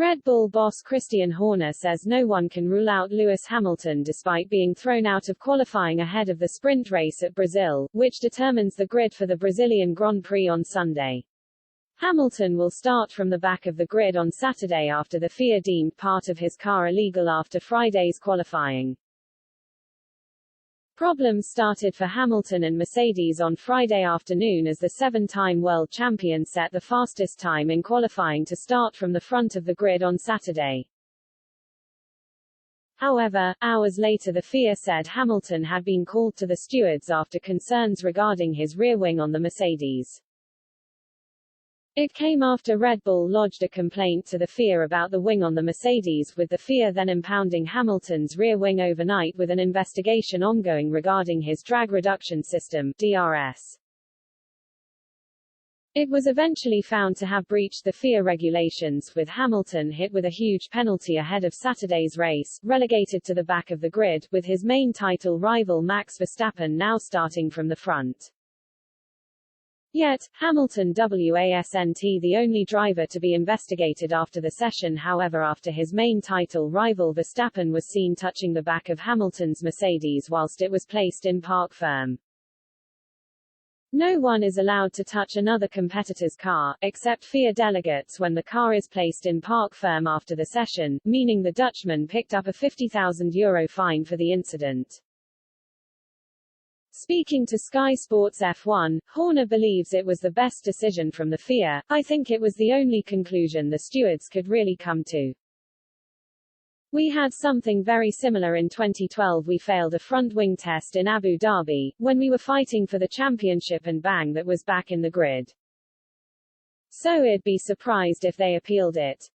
Red Bull boss Christian Horner says no one can rule out Lewis Hamilton despite being thrown out of qualifying ahead of the sprint race at Brazil, which determines the grid for the Brazilian Grand Prix on Sunday. Hamilton will start from the back of the grid on Saturday after the FIA deemed part of his car illegal after Friday's qualifying. Problems started for Hamilton and Mercedes on Friday afternoon as the seven-time world champion set the fastest time in qualifying to start from the front of the grid on Saturday. However, hours later the FIA said Hamilton had been called to the stewards after concerns regarding his rear wing on the Mercedes. It came after Red Bull lodged a complaint to the FIA about the wing on the Mercedes, with the FIA then impounding Hamilton's rear wing overnight with an investigation ongoing regarding his drag reduction system (DRS). It was eventually found to have breached the FIA regulations, with Hamilton hit with a huge penalty ahead of Saturday's race, relegated to the back of the grid, with his main title rival Max Verstappen now starting from the front. Yet, Hamilton wasn't the only driver to be investigated after the session. However, after his main title rival Verstappen was seen touching the back of Hamilton's Mercedes whilst it was placed in park firm. No one is allowed to touch another competitor's car, except FIA delegates when the car is placed in park firm after the session, meaning the Dutchman picked up a €50,000 fine for the incident. Speaking to Sky Sports F1, Horner believes it was the best decision from the FIA. I think it was the only conclusion the stewards could really come to. We had something very similar in 2012. We failed a front wing test in Abu Dhabi, when we were fighting for the championship, and bang, that was back in the grid. So I'd be surprised if they appealed it.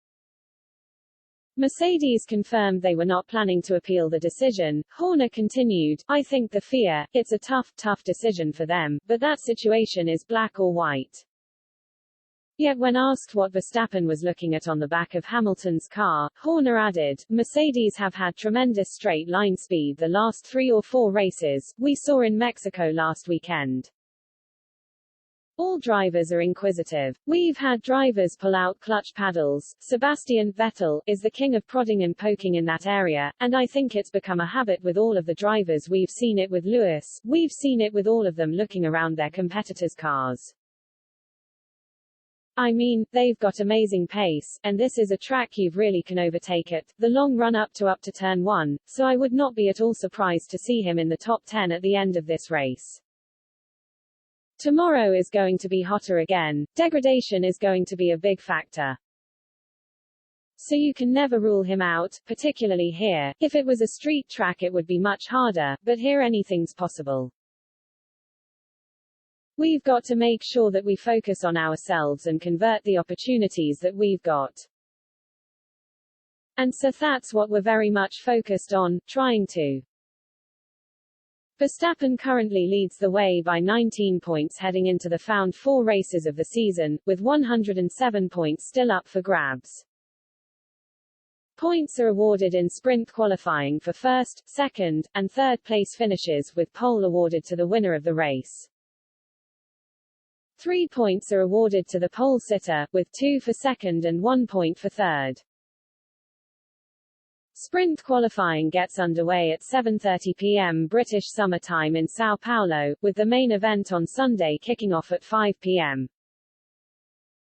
Mercedes confirmed they were not planning to appeal the decision. Horner continued, I think the FIA, it's a tough decision for them, but that situation is black or white. Yet when asked what Verstappen was looking at on the back of Hamilton's car, Horner added, Mercedes have had tremendous straight line speed the last 3 or 4 races, we saw in Mexico last weekend. All drivers are inquisitive. We've had drivers pull out clutch paddles. Sebastian Vettel is the king of prodding and poking in that area, and I think it's become a habit with all of the drivers. We've seen it with Lewis, we've seen it with all of them looking around their competitors' cars. I mean, they've got amazing pace, and this is a track you really can overtake it, the long run up to turn 1, so I would not be at all surprised to see him in the top 10 at the end of this race. Tomorrow is going to be hotter again. Degradation is going to be a big factor. So you can never rule him out, particularly here. If it was a street track it would be much harder, but here anything's possible. We've got to make sure that we focus on ourselves and convert the opportunities that we've got. And so that's what we're very much focused on, trying to. Verstappen currently leads the way by 19 points heading into the found 4 races of the season, with 107 points still up for grabs. Points are awarded in sprint qualifying for first, second, and third place finishes, with pole awarded to the winner of the race. 3 points are awarded to the pole sitter, with 2 for second and 1 point for third. Sprint qualifying gets underway at 7:30 p.m. British Summer Time in São Paulo, with the main event on Sunday kicking off at 5 p.m.